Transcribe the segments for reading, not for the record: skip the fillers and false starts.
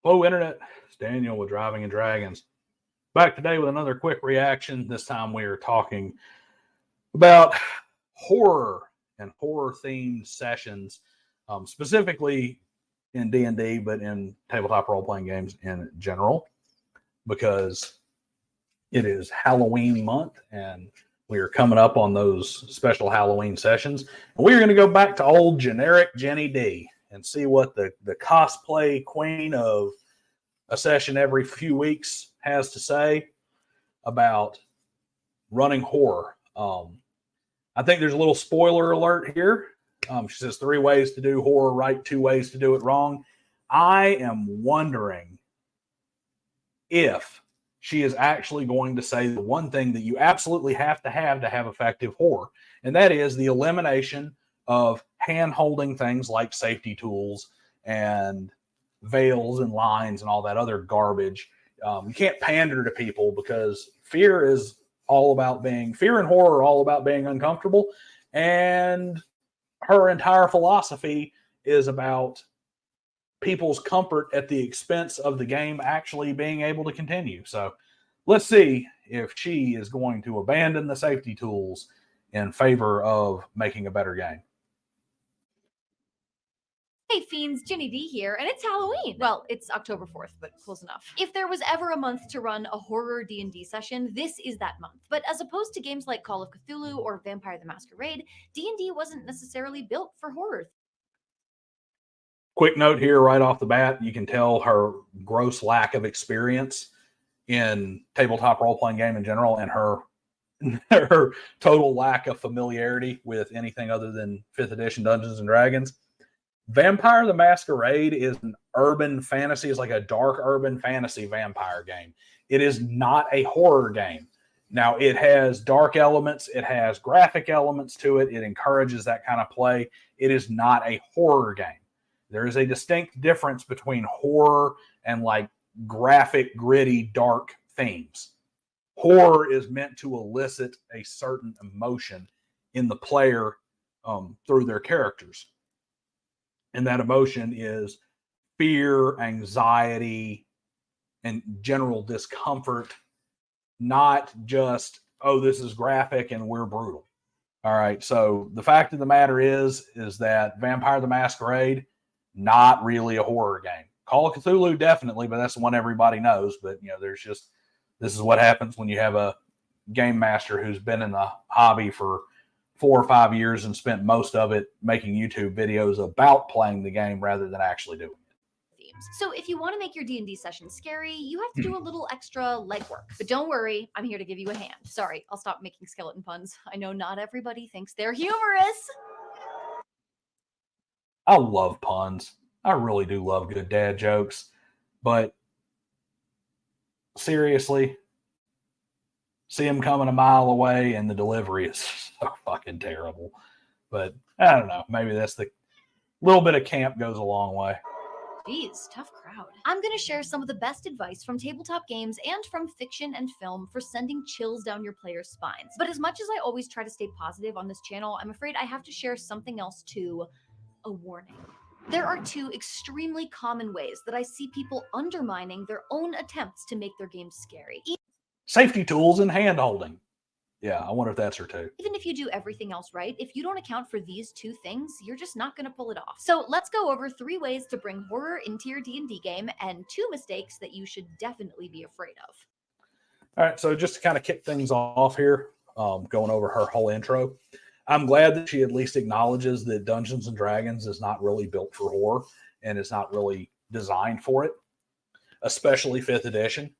Hello, Internet. It's Daniel with Driving and Dragons. Back today with another quick reaction. This time we are talking about horror and horror-themed sessions, specifically in D&D, but in tabletop role-playing games in general, because it is Halloween month, and we are coming up on those special Halloween sessions. And we are going to go back to old generic Jenny D and see what the cosplay queen of a session every few weeks has to say about running horror. I think there's a little spoiler alert here. She says 3 ways to do horror right, 2 ways to do it wrong. I am wondering if she is actually going to say the one thing that you absolutely have to have effective horror, and that is the elimination of hand-holding things like safety tools and veils and lines and all that other garbage. You can't pander to people because fear and horror are all about being uncomfortable. And her entire philosophy is about people's comfort at the expense of the game actually being able to continue. So let's see if she is going to abandon the safety tools in favor of making a better game. Hey fiends, Ginny D here, and it's Halloween. Well, it's October 4th, but close enough. If there was ever a month to run a horror D&D session, this is that month. But as opposed to games like Call of Cthulhu or Vampire the Masquerade, D&D wasn't necessarily built for horror. Quick note here right off the bat, you can tell her gross lack of experience in tabletop role-playing game in general, and her total lack of familiarity with anything other than 5th edition Dungeons and Dragons. Vampire the Masquerade is an urban fantasy. It's like a dark urban fantasy vampire game. It is not a horror game. Now, it has dark elements. It has graphic elements to it. It encourages that kind of play. It is not a horror game. There is a distinct difference between horror and like graphic, gritty, dark themes. Horror is meant to elicit a certain emotion in the player through their characters. And that emotion is fear, anxiety, and general discomfort, not just, oh, this is graphic and we're brutal. All right, so the fact of the matter is that Vampire the Masquerade, not really a horror game. Call of Cthulhu, definitely, but that's the one everybody knows. But, this is what happens when you have a game master who's been in the hobby for 4 or 5 years and spent most of it making YouTube videos about playing the game rather than actually doing it. So if you want to make your D&D session scary, you have to do a little extra legwork. But don't worry, I'm here to give you a hand. Sorry, I'll stop making skeleton puns. I know not everybody thinks they're humorous. I love puns. I really do love good dad jokes. But seriously, see them coming a mile away and the delivery is so fucking terrible. But I don't know. Maybe that's the little bit of camp goes a long way. Geez, tough crowd. I'm going to share some of the best advice from tabletop games and from fiction and film for sending chills down your players' spines. But as much as I always try to stay positive on this channel, I'm afraid I have to share something else too. A warning. There are 2 extremely common ways that I see people undermining their own attempts to make their games scary. Safety tools and hand holding. Yeah, I wonder if that's her too. Even if you do everything else right, if you don't account for these 2 things, you're just not going to pull it off. So let's go over 3 ways to bring horror into your D&D game and 2 mistakes that you should definitely be afraid of. All right, so just to kind of kick things off here, going over her whole intro, I'm glad that she at least acknowledges that Dungeons and Dragons is not really built for horror and is not really designed for it, especially 5th edition.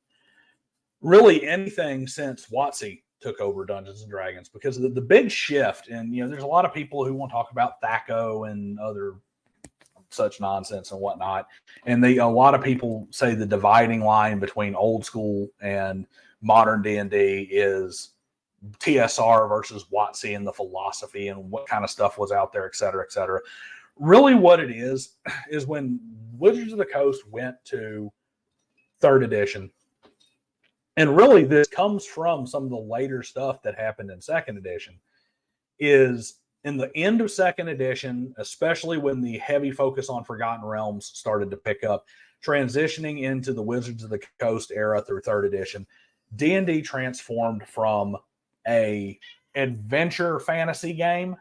Really anything since WotC took over Dungeons and Dragons, because of the big shift. And, there's a lot of people who want to talk about THACO and other such nonsense and whatnot. And a lot of people say the dividing line between old school and modern D&D is TSR versus WotC and the philosophy and what kind of stuff was out there, et cetera, et cetera. Really what it is when Wizards of the Coast went to 3rd edition, and really this comes from some of the later stuff that happened in 2nd edition, is in the end of 2nd edition, especially when the heavy focus on Forgotten Realms started to pick up, transitioning into the Wizards of the Coast era through 3rd edition, D&D transformed from a adventure fantasy game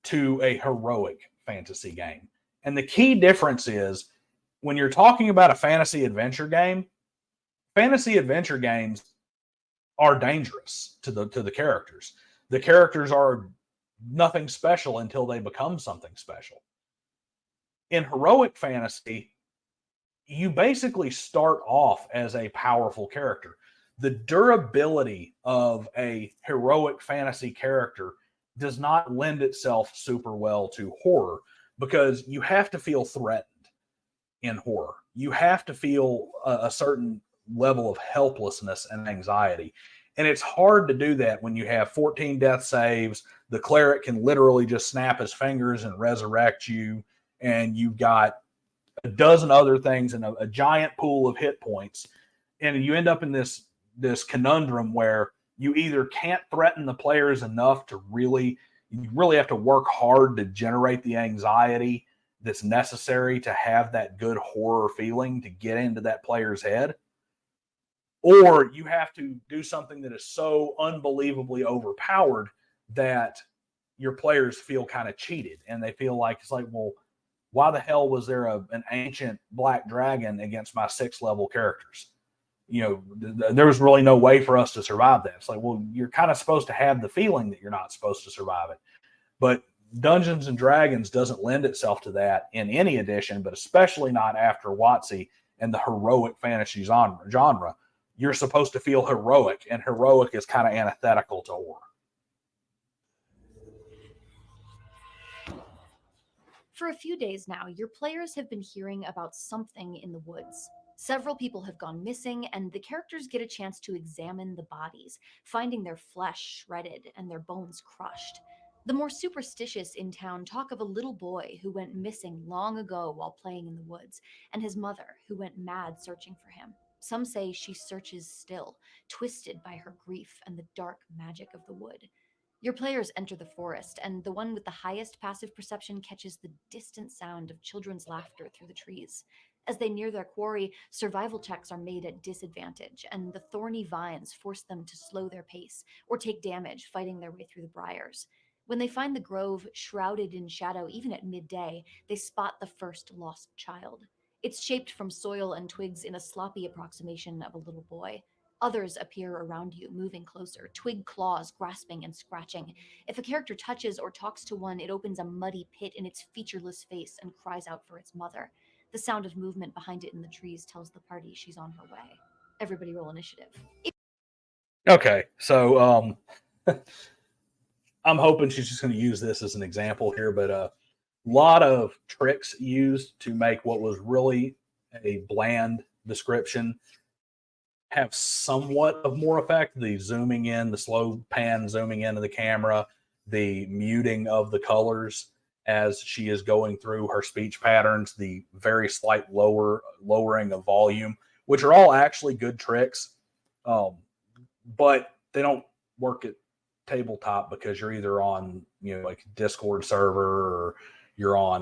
to a heroic fantasy game. And the key difference is when you're talking about a fantasy adventure games are dangerous to the characters. The characters are nothing special until they become something special. In heroic fantasy, you basically start off as a powerful character. The durability of a heroic fantasy character does not lend itself super well to horror because you have to feel threatened in horror. You have to feel a certain level of helplessness and anxiety. And it's hard to do that when you have 14 death saves. The cleric can literally just snap his fingers and resurrect you. And you've got a dozen other things and a giant pool of hit points. And you end up in this conundrum where you either can't threaten the players enough to you really have to work hard to generate the anxiety that's necessary to have that good horror feeling to get into that player's head. Or you have to do something that is so unbelievably overpowered that your players feel kind of cheated and they feel like it's like, well, why the hell was there an ancient black dragon against my 6th level characters? There was really no way for us to survive that. It's like, well, you're kind of supposed to have the feeling that you're not supposed to survive it. But Dungeons and Dragons doesn't lend itself to that in any edition, but especially not after WotC and the heroic fantasy genre. You're supposed to feel heroic, and heroic is kind of antithetical to horror. For a few days now, your players have been hearing about something in the woods. Several people have gone missing, and the characters get a chance to examine the bodies, finding their flesh shredded and their bones crushed. The more superstitious in town talk of a little boy who went missing long ago while playing in the woods, and his mother who went mad searching for him. Some say she searches still, twisted by her grief and the dark magic of the wood. Your players enter the forest, and the one with the highest passive perception catches the distant sound of children's laughter through the trees. As they near their quarry, survival checks are made at disadvantage, and the thorny vines force them to slow their pace or take damage fighting their way through the briars. When they find the grove shrouded in shadow, even at midday, they spot the first lost child. It's shaped from soil and twigs in a sloppy approximation of a little boy. Others appear around you, moving closer, twig claws grasping and scratching. If a character touches or talks to one, it opens a muddy pit in its featureless face and cries out for its mother. The sound of movement behind it in the trees tells the party she's on her way. Everybody roll initiative. Okay, so I'm hoping she's just going to use this as an example here, but a lot of tricks used to make what was really a bland description have somewhat of more effect. The zooming in, the slow pan zooming into the camera, the muting of the colors as she is going through her speech patterns, the very slight lowering of volume, which are all actually good tricks, but they don't work at tabletop because you're either on like Discord server or you're on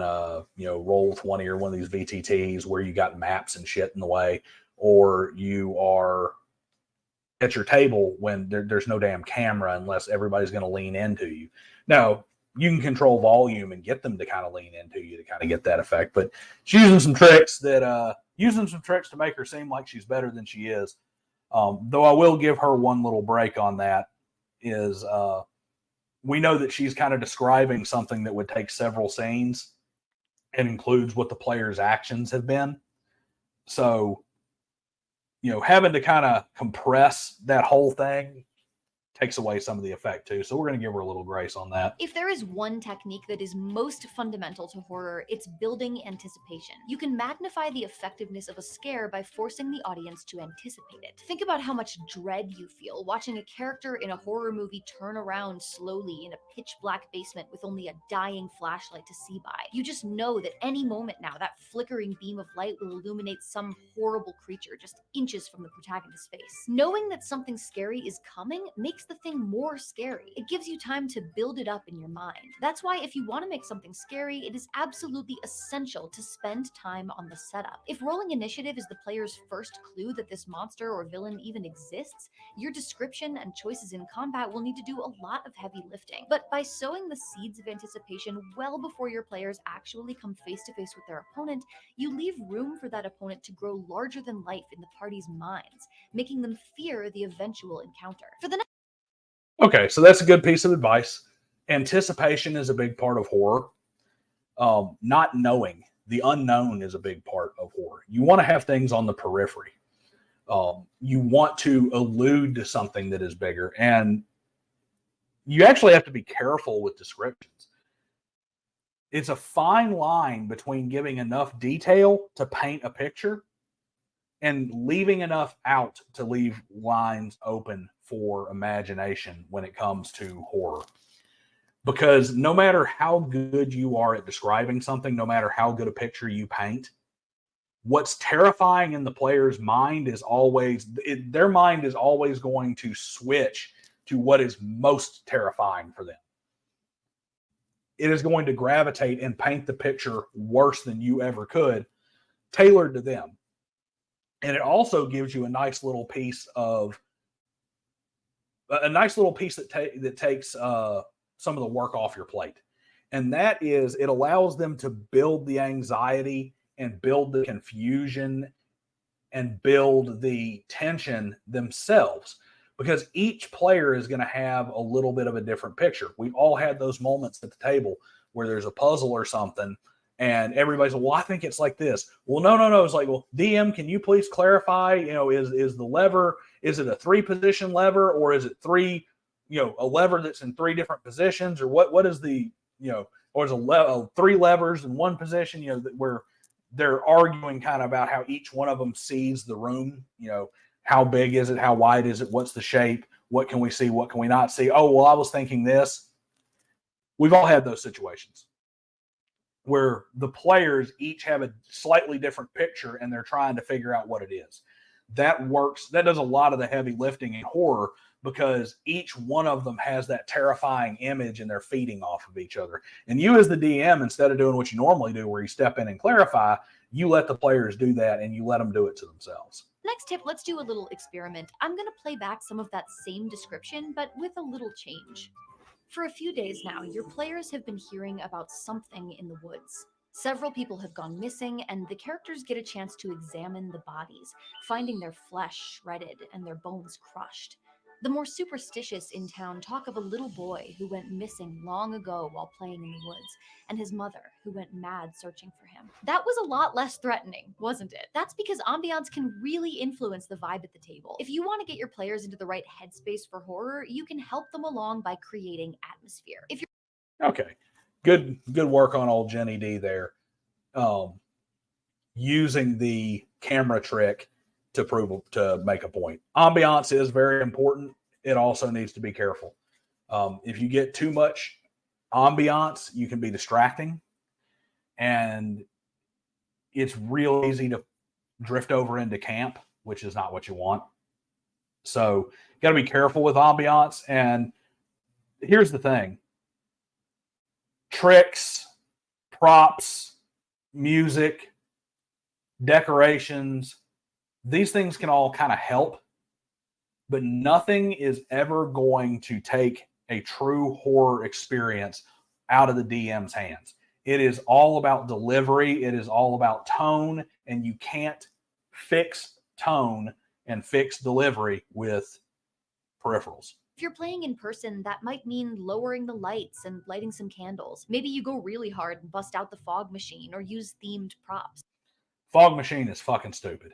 Roll20 or one of these VTTs where you got maps and shit in the way, or you are at your table when there's no damn camera unless everybody's going to lean into you. Now, you can control volume and get them to kind of lean into you to kind of get that effect, but she's using some tricks to make her seem like she's better than she is. Though I will give her one little break on that is we know that she's kind of describing something that would take several scenes and includes what the player's actions have been. So, having to kind of compress that whole thing takes away some of the effect too. So we're going to give her a little grace on that. If there is one technique that is most fundamental to horror, it's building anticipation. You can magnify the effectiveness of a scare by forcing the audience to anticipate it. Think about how much dread you feel watching a character in a horror movie turn around slowly in a pitch black basement with only a dying flashlight to see by. You just know that any moment now, that flickering beam of light will illuminate some horrible creature just inches from the protagonist's face. Knowing that something scary is coming makes the thing more scary. It gives you time to build it up in your mind. That's why if you want to make something scary, it is absolutely essential to spend time on the setup. If rolling initiative is the player's first clue that this monster or villain even exists, your description and choices in combat will need to do a lot of heavy lifting. But by sowing the seeds of anticipation well before your players actually come face to face with their opponent, you leave room for that opponent to grow larger than life in the party's minds, making them fear the eventual encounter. Okay, so that's a good piece of advice. Anticipation is a big part of horror. Not knowing, the unknown is a big part of horror. You want to have things on the periphery. You want to allude to something that is bigger, and you actually have to be careful with descriptions. It's a fine line between giving enough detail to paint a picture and leaving enough out to leave lines open for imagination when it comes to horror. Because no matter how good you are at describing something, no matter how good a picture you paint, what's terrifying in the player's mind is always, their mind is always going to switch to what is most terrifying for them. It is going to gravitate and paint the picture worse than you ever could, tailored to them. And it also gives you a nice little piece that takes some of the work off your plate. And that is, it allows them to build the anxiety and build the confusion and build the tension themselves, because each player is going to have a little bit of a different picture. We've all had those moments at the table where there's a puzzle or something and everybody's like, well, I think it's like this. Well, no. It's like, well, DM, can you please clarify, is the lever, is it a 3-position lever, or is it a lever that's in 3 different positions, or what is the, or is a 3 levers in 1 position, where they're arguing kind of about how each one of them sees the room, how big is it? How wide is it? What's the shape? What can we see? What can we not see? Oh, well, I was thinking this. We've all had those situations where the players each have a slightly different picture and they're trying to figure out what it is. That works. That does a lot of the heavy lifting in horror, because each one of them has that terrifying image and they're feeding off of each other. And you as the DM, instead of doing what you normally do where you step in and clarify, you let the players do that and you let them do it to themselves. Next tip, let's do a little experiment. I'm going to play back some of that same description, but with a little change. For a few days now, your players have been hearing about something in the woods. Several people have gone missing, and the characters get a chance to examine the bodies, finding their flesh shredded and their bones crushed. The more superstitious in town talk of a little boy who went missing long ago while playing in the woods, and his mother who went mad searching for him. That was a lot less threatening, wasn't it? That's because ambiance can really influence the vibe at the table. If you want to get your players into the right headspace for horror, you can help them along by creating atmosphere. If you're Okay, good work on old Jenny D there. Using the camera trick to make a point. Ambiance is very important. It also needs to be careful. If you get too much ambiance, you can be distracting, and it's real easy to drift over into camp, which is not what you want. So you got to be careful with ambiance. And here's the thing: tricks, props, music, decorations, these things can all kind of help, but nothing is ever going to take a true horror experience out of the DM's hands. It is all about delivery. It is all about tone, and you can't fix tone and fix delivery with peripherals. If you're playing in person, that might mean lowering the lights and lighting some candles. Maybe you go really hard and bust out the fog machine or use themed props. Fog machine is fucking stupid.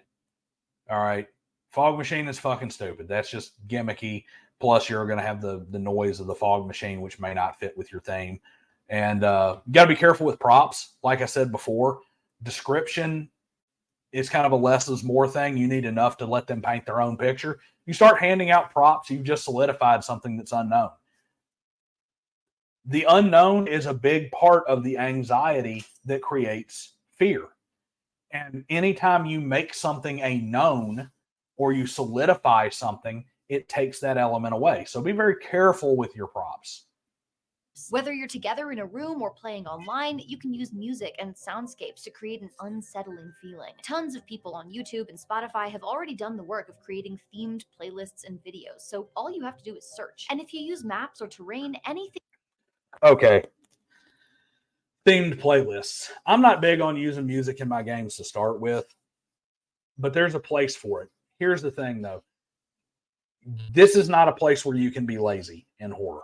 All right. Fog machine is fucking stupid. That's just gimmicky. Plus, you're going to have the noise of the fog machine, which may not fit with your theme. And you got to be careful with props. Like I said before, description is kind of a less is more thing. You need enough to let them paint their own picture. You start handing out props, you've just solidified something that's unknown. The unknown is a big part of the anxiety that creates fear. And anytime you make something a known or you solidify something, it takes that element away. So be very careful with your props. Whether you're together in a room or playing online, you can use music and soundscapes to create an unsettling feeling. Tons of people on YouTube and Spotify have already done the work of creating themed playlists and videos, so all you have to do is search. And if you use maps or terrain, anything. Okay. Themed playlists. I'm not big on using music in my games to start with, but there's a place for it. Here's the thing, though. This is not a place where you can be lazy in horror.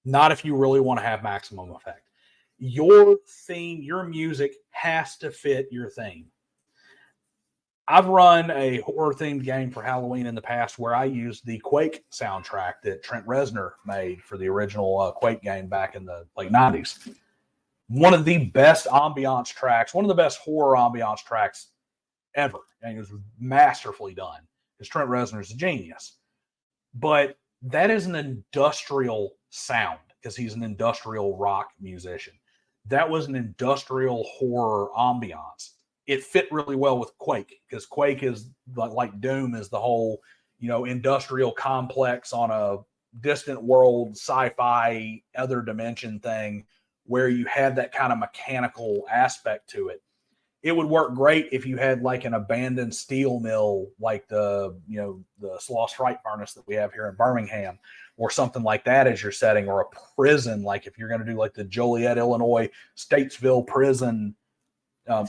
Not if you really want to have maximum effect. Your theme, your music has to fit your theme. I've run a horror themed game for Halloween in the past where I used the Quake soundtrack that Trent Reznor made for the original Quake game back in the late 90s. One of the best ambiance tracks, one of the best horror ambiance tracks ever. And it was masterfully done because Trent Reznor is a genius. But that is an industrial sound because he's an industrial rock musician. That was an industrial horror ambiance. It fit really well with Quake because Quake is like Doom is the whole, industrial complex on a distant world, sci-fi, other dimension thing where you had that kind of mechanical aspect to it. It would work great if you had like an abandoned steel mill, like the Sloss Fright furnace that we have here in Birmingham, or something like that as your setting, or a prison, like if you're going to do like the Joliet, Illinois, Statesville prison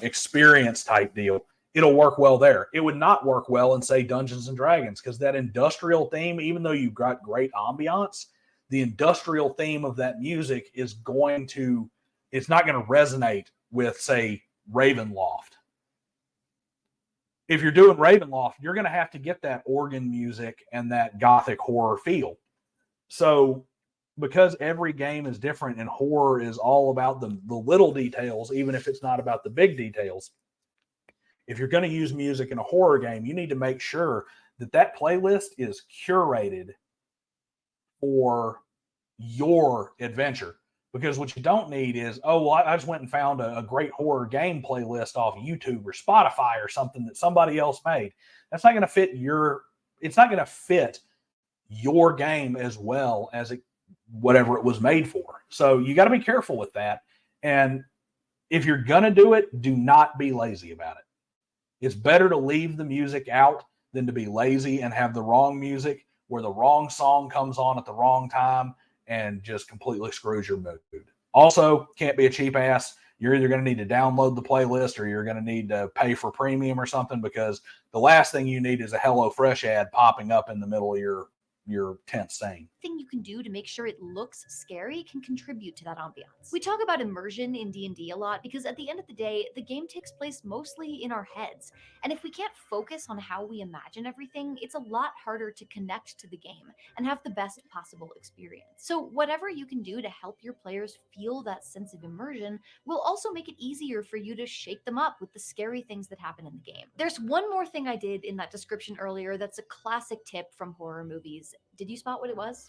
experience type deal. It'll work well there. It would not work well in, say, Dungeons and Dragons, because that industrial theme, even though you've got great ambiance, the industrial theme of that music it's not going to resonate with, say, Ravenloft. If you're doing Ravenloft, you're going to have to get that organ music and that gothic horror feel. So because every game is different and horror is all about the little details, even if it's not about the big details, if you're going to use music in a horror game, you need to make sure that playlist is curated for your adventure. Because what you don't need is, I just went and found a great horror game playlist off YouTube or Spotify or something that somebody else made. That's not going to fit it's not going to fit your game as well as whatever it was made for. So you got to be careful with that. And if you're going to do it, do not be lazy about it. It's better to leave the music out than to be lazy and have the wrong music where the wrong song comes on at the wrong time and just completely screws your mood. Also, can't be a cheap ass. You're either going to need to download the playlist or you're going to need to pay for premium or something, because the last thing you need is a HelloFresh ad popping up in the middle of your tense scene. Thing you can do to make sure it looks scary can contribute to that ambiance. We talk about immersion in D&D a lot because at the end of the day, the game takes place mostly in our heads. And if we can't focus on how we imagine everything, it's a lot harder to connect to the game and have the best possible experience. So whatever you can do to help your players feel that sense of immersion will also make it easier for you to shake them up with the scary things that happen in the game. There's one more thing I did in that description earlier that's a classic tip from horror movies. Did you spot what it was?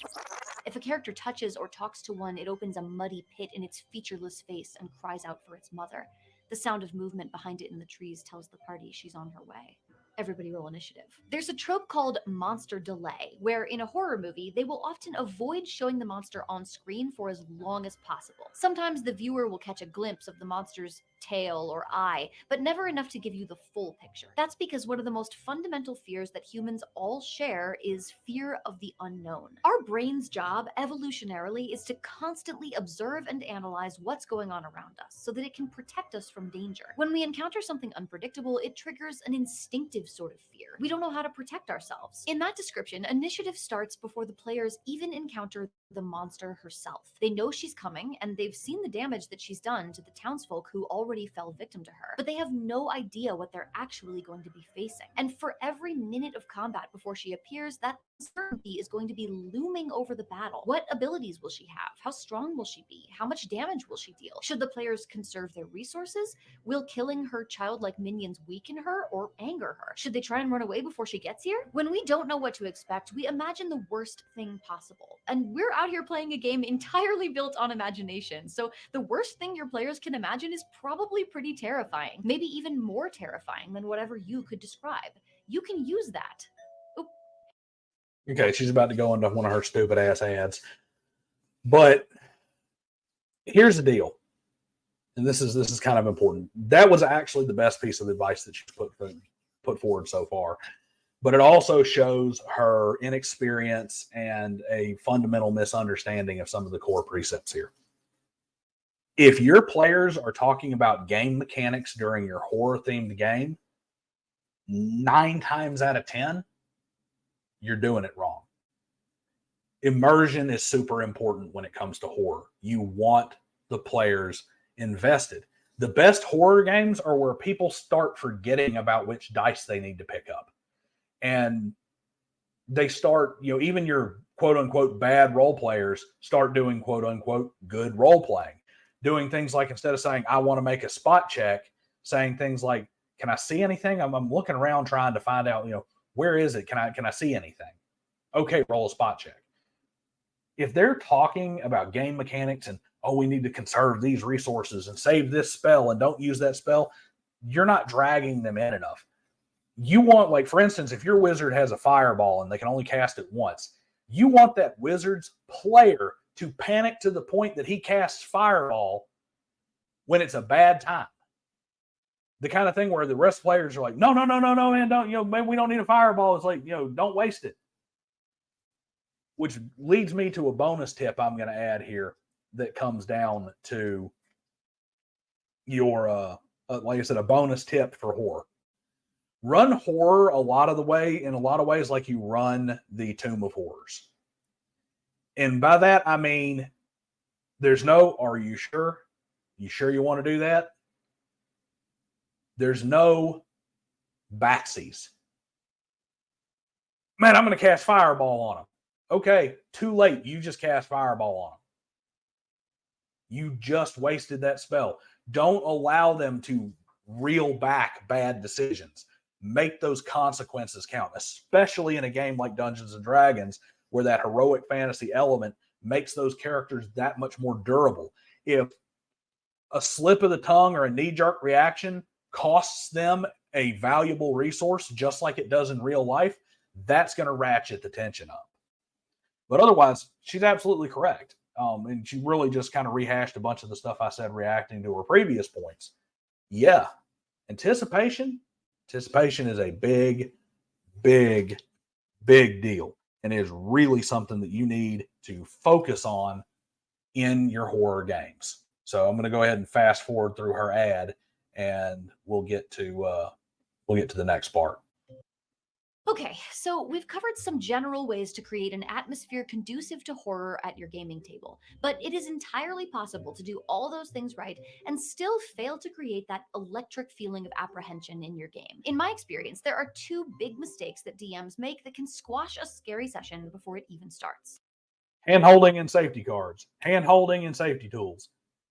If a character touches or talks to one, it opens a muddy pit in its featureless face and cries out for its mother. The sound of movement behind it in the trees tells the party she's on her way. Everybody roll initiative. There's a trope called monster delay, where in a horror movie, they will often avoid showing the monster on screen for as long as possible. Sometimes the viewer will catch a glimpse of the monster's tail or eye, but never enough to give you the full picture. That's because one of the most fundamental fears that humans all share is fear of the unknown. Our brain's job, evolutionarily, is to constantly observe and analyze what's going on around us so that it can protect us from danger. When we encounter something unpredictable, it triggers an instinctive sort of fear. We don't know how to protect ourselves. In that description, initiative starts before the players even encounter the monster herself. They know she's coming, and they've seen the damage that she's done to the townsfolk who already fell victim to her, but they have no idea what they're actually going to be facing. And for every minute of combat before she appears, that uncertainty is going to be looming over the battle. What abilities will she have? How strong will she be? How much damage will she deal? Should the players conserve their resources? Will killing her childlike minions weaken her or anger her? Should they try and run away before she gets here? When we don't know what to expect, we imagine the worst thing possible. And we're out here playing a game entirely built on imagination. So the worst thing your players can imagine is probably pretty terrifying, maybe even more terrifying than whatever you could describe. You can use that. Okay, she's about to go into one of her stupid ass ads. But here's the deal, and this is kind of important. That was actually the best piece of advice that she's put forward so far. But it also shows her inexperience and a fundamental misunderstanding of some of the core precepts here. If your players are talking about game mechanics during your horror themed game, 9 times out of 10, you're doing it wrong. Immersion is super important when it comes to horror. You want the players invested. The best horror games are where people start forgetting about which dice they need to pick up. And they start, even your quote unquote bad role players start doing quote unquote good role playing. Doing things like, instead of saying, I want to make a spot check, saying things like, can I see anything? I'm looking around trying to find out, where is it? Can I see anything? Okay, roll a spot check. If they're talking about game mechanics and, we need to conserve these resources and save this spell and don't use that spell, you're not dragging them in enough. You want, like, for instance, if your wizard has a fireball and they can only cast it once, you want that wizard's player to panic to the point that he casts fireball when it's a bad time. The kind of thing where the rest of the players are like, no, man, don't, maybe we don't need a fireball. It's like, don't waste it. Which leads me to a bonus tip I'm going to add here that comes down to your, like I said, a bonus tip for horror. Run horror in a lot of ways like you run the Tomb of Horrors. And by that, I mean, there's no, are you sure? You sure you want to do that? There's no backsies. Man, I'm going to cast fireball on him. Okay, too late. You just cast fireball on them. You just wasted that spell. Don't allow them to reel back bad decisions. Make those consequences count, especially in a game like Dungeons and Dragons, where that heroic fantasy element makes those characters that much more durable. If a slip of the tongue or a knee-jerk reaction costs them a valuable resource, just like it does in real life, that's going to ratchet the tension up. But otherwise, she's absolutely correct. And she really just kind of rehashed a bunch of the stuff I said reacting to her previous points. Yeah, anticipation is a big, big, big deal. And it is really something that you need to focus on in your horror games. So I'm going to go ahead and fast forward through her ad, and we'll get to the next part. Okay, so we've covered some general ways to create an atmosphere conducive to horror at your gaming table, but it is entirely possible to do all those things right and still fail to create that electric feeling of apprehension in your game. In my experience, there are 2 big mistakes that DMs make that can squash a scary session before it even starts. Hand holding and safety cards. Hand holding and safety tools.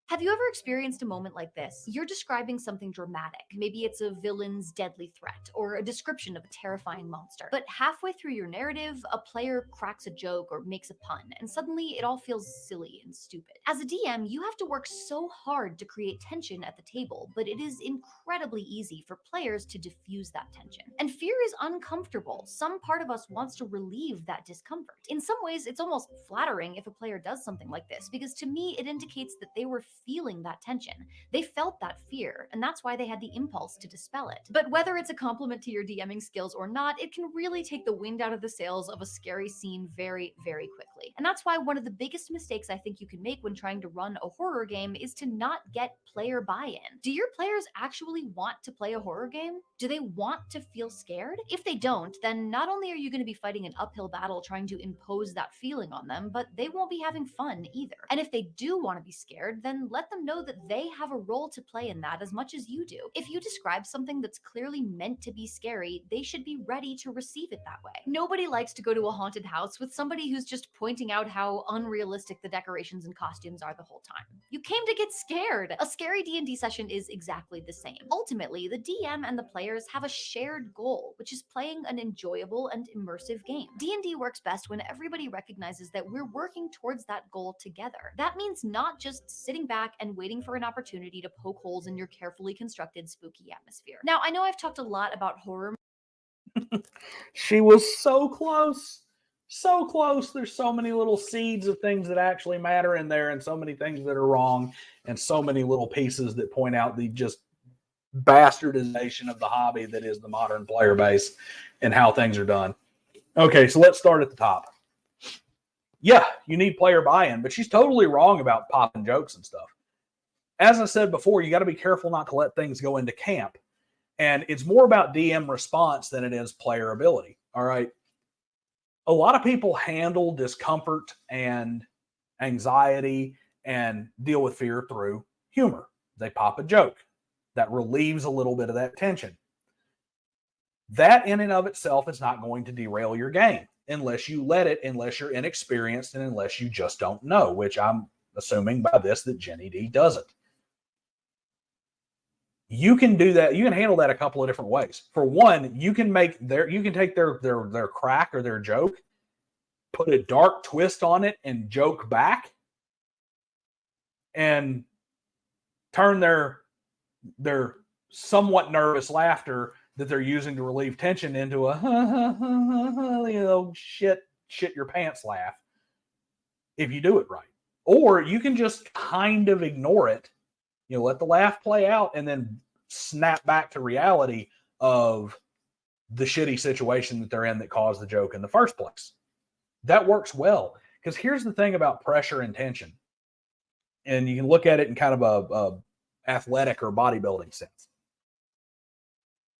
Have you ever experienced a moment like this? You're describing something dramatic. Maybe it's a villain's deadly threat or a description of a terrifying monster. But halfway through your narrative, a player cracks a joke or makes a pun, and suddenly it all feels silly and stupid. As a DM, you have to work so hard to create tension at the table, but it is incredibly easy for players to diffuse that tension. And fear is uncomfortable. Some part of us wants to relieve that discomfort. In some ways, it's almost flattering if a player does something like this, because to me, it indicates that they were feeling that tension. They felt that fear, and that's why they had the impulse to dispel it. But whether it's a compliment to your DMing skills or not, it can really take the wind out of the sails of a scary scene very, very quickly. And that's why one of the biggest mistakes I think you can make when trying to run a horror game is to not get player buy-in. Do your players actually want to play a horror game? Do they want to feel scared? If they don't, then not only are you going to be fighting an uphill battle trying to impose that feeling on them, but they won't be having fun either. And if they do want to be scared, then let them know that they have a role to play in that as much as you do. If you describe something that's clearly meant to be scary, they should be ready to receive it that way. Nobody likes to go to a haunted house with somebody who's just pointing out how unrealistic the decorations and costumes are the whole time. You came to get scared. A scary D&D session is exactly the same. Ultimately, the DM and the players have a shared goal, which is playing an enjoyable and immersive game. D&D works best when everybody recognizes that we're working towards that goal together. That means not just sitting back and waiting for an opportunity to poke holes in your carefully constructed spooky atmosphere. Now, I know I've talked a lot about horror. She was so close. So close. There's so many little seeds of things that actually matter in there, and so many things that are wrong, and so many little pieces that point out the just bastardization of the hobby that is the modern player base and how things are done. Okay, so let's start at the top. Yeah, you need player buy-in, but she's totally wrong about popping jokes and stuff. As I said before, you got to be careful not to let things go into camp. And it's more about DM response than it is player ability. All right. A lot of people handle discomfort and anxiety and deal with fear through humor. They pop a joke that relieves a little bit of that tension. That in and of itself is not going to derail your game unless you let it, unless you're inexperienced, and unless you just don't know, which I'm assuming by this that Ginny D doesn't. You can do that. You can handle that a couple of different ways. For one, you can take their crack or their joke, put a dark twist on it, and joke back, and turn their somewhat nervous laughter that they're using to relieve tension into a shit your pants laugh if you do it right. Or you can just kind of ignore it, let the laugh play out, and then snap back to reality of the shitty situation that they're in that caused the joke in the first place. That works well, because here's the thing about pressure and tension, and you can look at it in kind of a athletic or bodybuilding sense.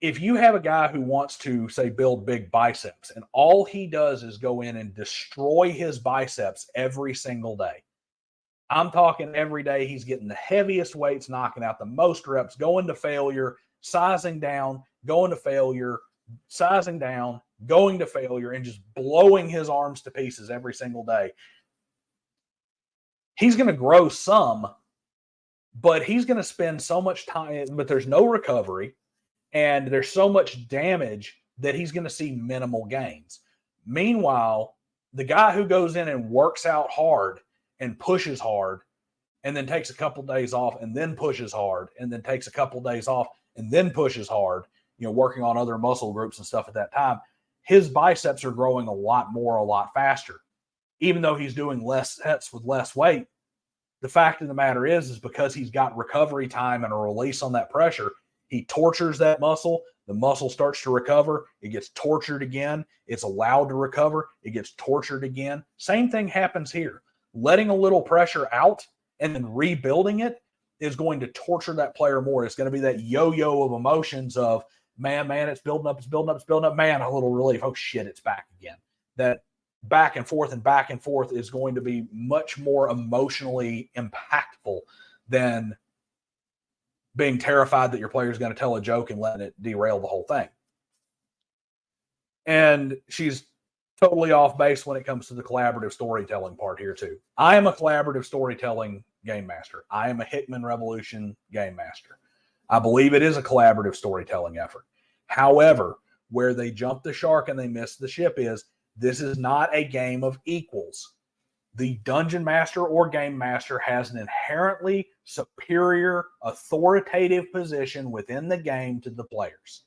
If you have a guy who wants to, say, build big biceps, and all he does is go in and destroy his biceps every single day, I'm talking every day he's getting the heaviest weights, knocking out the most reps, going to failure, sizing down, going to failure, sizing down, going to failure, and just blowing his arms to pieces every single day. He's going to grow some, but he's going to spend so much time, but there's no recovery, and there's so much damage that he's going to see minimal gains. Meanwhile, the guy who goes in and works out hard and pushes hard, and then takes a couple of days off, and then pushes hard, and then takes a couple of days off, and then pushes hard, working on other muscle groups and stuff at that time, his biceps are growing a lot more, a lot faster. Even though he's doing less sets with less weight, the fact of the matter is because he's got recovery time and a release on that pressure, he tortures that muscle. The muscle starts to recover. It gets tortured again. It's allowed to recover. It gets tortured again. Same thing happens here. Letting a little pressure out and then rebuilding it is going to torture that player more. It's going to be that yo-yo of emotions of, man, it's building up, man, a little relief. Oh, shit, it's back again. That back and forth is going to be much more emotionally impactful than being terrified that your player is going to tell a joke and letting it derail the whole thing. And she's totally off base when it comes to the collaborative storytelling part here too. I am a collaborative storytelling game master. I am a Hickman Revolution game master. I believe it is a collaborative storytelling effort. However, where they jump the shark and they miss the ship is this is not a game of equals. The dungeon master or game master has an inherently superior authoritative position within the game to the players.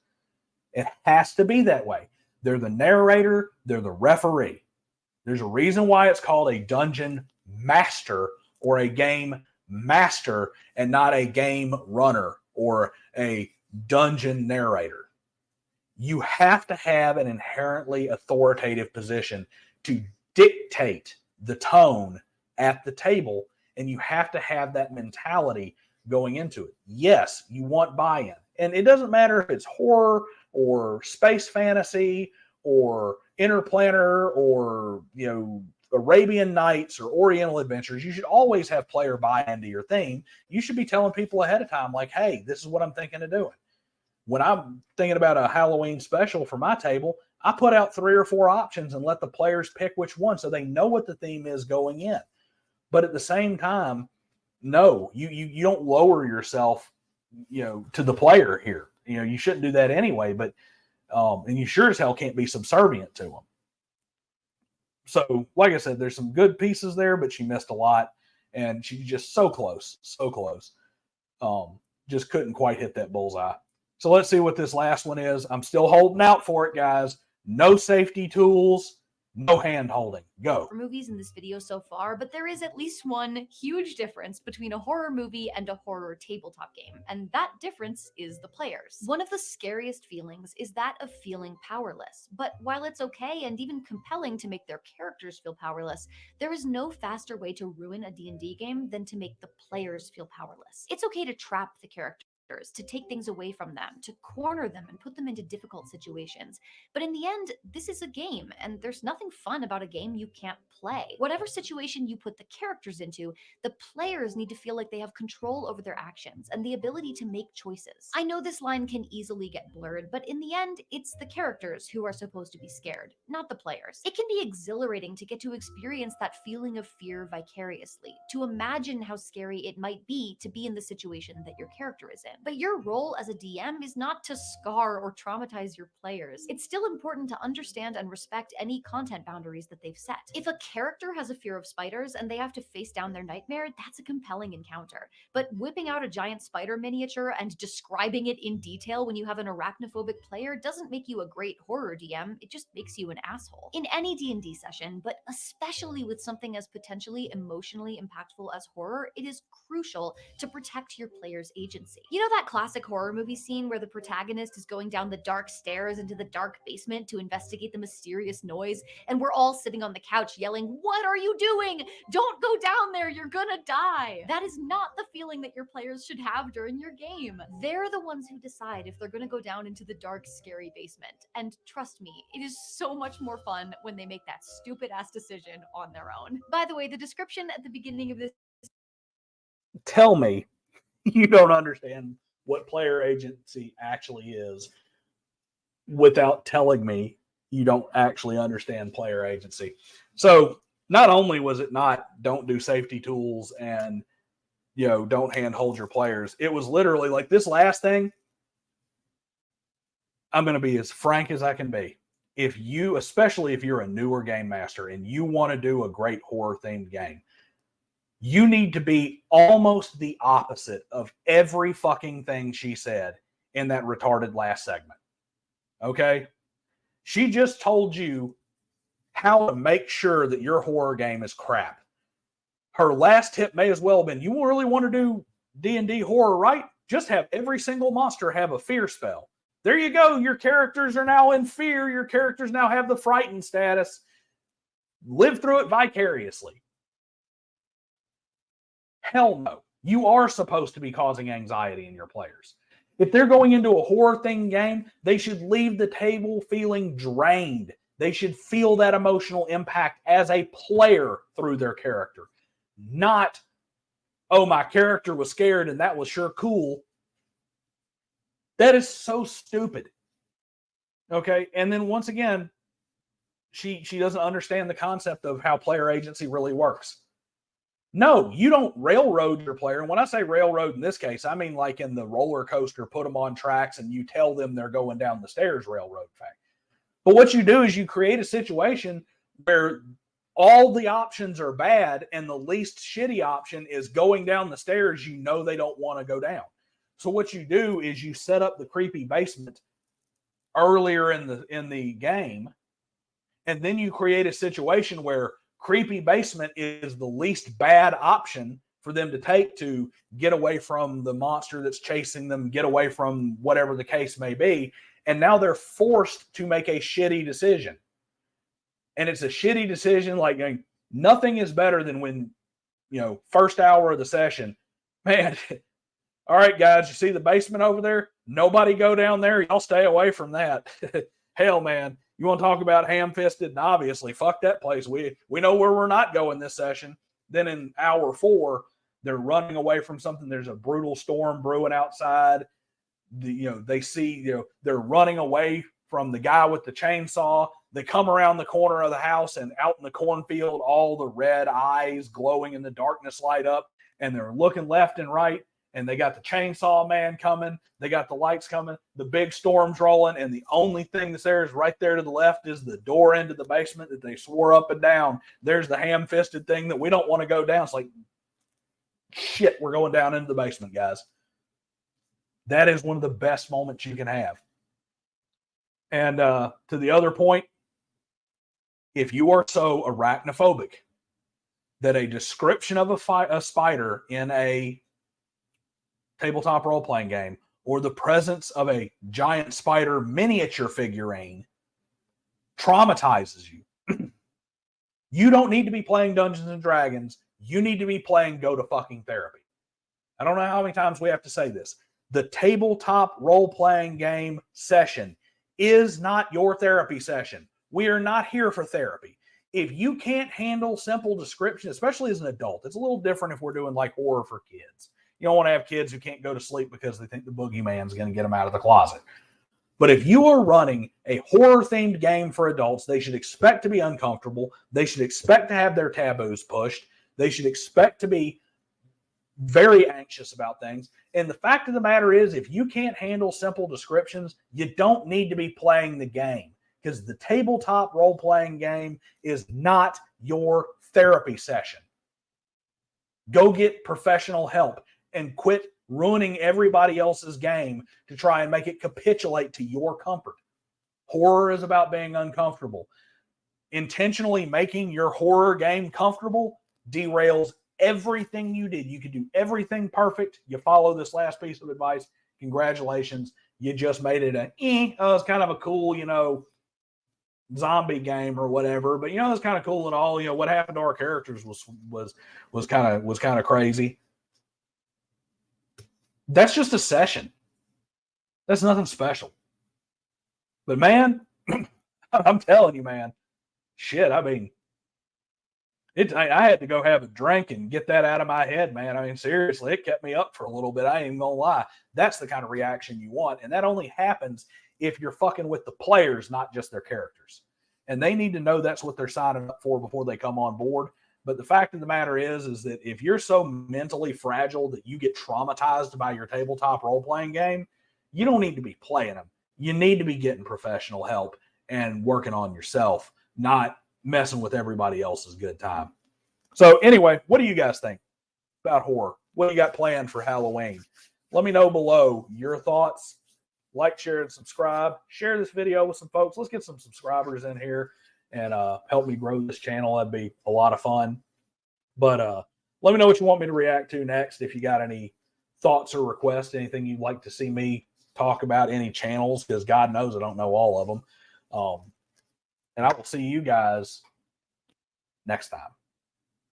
It has to be that way. They're the narrator. They're the referee. There's a reason why it's called a dungeon master or a game master and not a game runner or a dungeon narrator. You have to have an inherently authoritative position to dictate the tone at the table, and you have to have that mentality going into it. Yes, you want buy-in. And it doesn't matter if it's horror or space fantasy or interplanar or, Arabian Nights or Oriental Adventures. You should always have player buy-in to your theme. You should be telling people ahead of time, like, hey, this is what I'm thinking of doing. When I'm thinking about a Halloween special for my table, I put out 3 or 4 options and let the players pick which one so they know what the theme is going in. But at the same time, no, you don't lower yourself, to the player here. You shouldn't do that anyway, but and you sure as hell can't be subservient to them. So, like I said, there's some good pieces there, but she missed a lot, and she's just so close. Just couldn't quite hit that bullseye. So let's see what this last one is. I'm still holding out for it, guys. No safety tools, No hand holding. Go. Movies in this video so far, but there is at least one huge difference between a horror movie and a horror tabletop game, and that difference is the players. One of the scariest feelings is that of feeling powerless, but while it's okay and even compelling to make their characters feel powerless, there is no faster way to ruin a D&D game than to make the players feel powerless. It's okay to trap the characters, to take things away from them, to corner them and put them into difficult situations. But in the end, this is a game, and there's nothing fun about a game you can't play. Whatever situation you put the characters into, the players need to feel like they have control over their actions and the ability to make choices. I know this line can easily get blurred, but in the end, it's the characters who are supposed to be scared, not the players. It can be exhilarating to get to experience that feeling of fear vicariously, to imagine how scary it might be to be in the situation that your character is in. But your role as a DM is not to scar or traumatize your players. It's still important to understand and respect any content boundaries that they've set. If a character has a fear of spiders and they have to face down their nightmare, that's a compelling encounter. But whipping out a giant spider miniature and describing it in detail when you have an arachnophobic player doesn't make you a great horror DM, it just makes you an asshole. In any D&D session, but especially with something as potentially emotionally impactful as horror, it is crucial to protect your player's agency. You know that classic horror movie scene where the protagonist is going down the dark stairs into the dark basement to investigate the mysterious noise, and we're all sitting on the couch yelling, "What are you doing? Don't go down there, you're gonna die." That is not the feeling that your players should have during your game. They're the ones who decide if they're gonna go down into the dark, scary basement. And trust me, it is so much more fun when they make that stupid ass decision on their own. By the way, the description at the beginning of this. Tell me you don't understand what player agency actually is without telling me you don't actually understand player agency. So not only was it not don't do safety tools and don't handhold your players, it was literally like this last thing. I'm going to be as frank as I can be. Especially if you're a newer game master and you want to do a great horror themed game, you need to be almost the opposite of every fucking thing she said in that retarded last segment. Okay? She just told you how to make sure that your horror game is crap. Her last tip may as well have been, you really want to do D&D horror, right? Just have every single monster have a fear spell. There you go. Your characters are now in fear. Your characters now have the frightened status. Live through it vicariously. Hell no. You are supposed to be causing anxiety in your players. If they're going into a horror-themed game, they should leave the table feeling drained. They should feel that emotional impact as a player through their character. Not, oh, my character was scared and that was sure cool. That is so stupid. Okay? And then once again, she doesn't understand the concept of how player agency really works. No, you don't railroad your player. And when I say railroad in this case, I mean like in the roller coaster, put them on tracks and you tell them they're going down the stairs railroad fact. But what you do is you create a situation where all the options are bad and the least shitty option is going down the stairs they don't want to go down. So what you do is you set up the creepy basement earlier in the game, and then you create a situation where creepy basement is the least bad option for them to take to get away from the monster that's chasing them, get away from whatever the case may be. And now they're forced to make a shitty decision. And it's a shitty decision. Like, nothing is better than when, first hour of the session, man, all right, guys, you see the basement over there? Nobody go down there. Y'all stay away from that. Hell, man. You want to talk about ham-fisted? And obviously, fuck that place. We know where we're not going this session. Then in hour 4, they're running away from something. There's a brutal storm brewing outside. They see, they're running away from the guy with the chainsaw. They come around the corner of the house, and out in the cornfield, all the red eyes glowing in the darkness light up, and they're looking left and right. And they got the chainsaw man coming. They got the lights coming. The big storm's rolling. And the only thing that's there is right there to the left is the door into the basement that they swore up and down. There's the ham-fisted thing that we don't want to go down. It's like, shit, we're going down into the basement, guys. That is one of the best moments you can have. And to the other point, If you are so arachnophobic that a description of a spider in a tabletop role-playing game or the presence of a giant spider miniature figurine traumatizes you, you don't need to be playing Dungeons and Dragons. You need to be playing Go to fucking Therapy. I don't know how many times we have to say this. The tabletop role-playing game session is not your therapy session. We are not here for therapy. If you can't handle simple description, especially as an adult, it's a little different if we're doing like horror for kids. You don't want to have kids who can't go to sleep because they think the boogeyman's going to get them out of the closet. But if you are running a horror-themed game for adults, they should expect to be uncomfortable. They should expect to have their taboos pushed. They should expect to be very anxious about things. And the fact of the matter is, if you can't handle simple descriptions, you don't need to be playing the game, because the tabletop role-playing game is not your therapy session. Go get professional help and quit ruining everybody else's game to try and make it capitulate to your comfort. Horror is about being uncomfortable. Intentionally making your horror game comfortable derails everything you did. You could do everything perfect. You follow this last piece of advice. Congratulations. You just made it it's kind of a cool, zombie game or whatever. But it's kind of cool and all. What happened to our characters was kind of crazy. That's just a session. That's nothing special. But man, I'm telling you, man, shit. I mean, I had to go have a drink and get that out of my head, man. I mean, seriously, it kept me up for a little bit. I ain't even gonna lie. That's the kind of reaction you want. And that only happens if you're fucking with the players, not just their characters. And they need to know that's what they're signing up for before they come on board. But the fact of the matter is that if you're so mentally fragile that you get traumatized by your tabletop role-playing game, you don't need to be playing them. You need to be getting professional help and working on yourself, not messing with everybody else's good time. So anyway, what do you guys think about horror? What do you got planned for Halloween? Let me know below your thoughts. Like, share, and subscribe. Share this video with some folks. Let's get some subscribers in here and help me grow this channel. That'd be a lot of fun. But let me know what you want me to react to next. If you got any thoughts or requests, anything you'd like to see me talk about, any channels, because God knows I don't know all of them. And I will see you guys next time.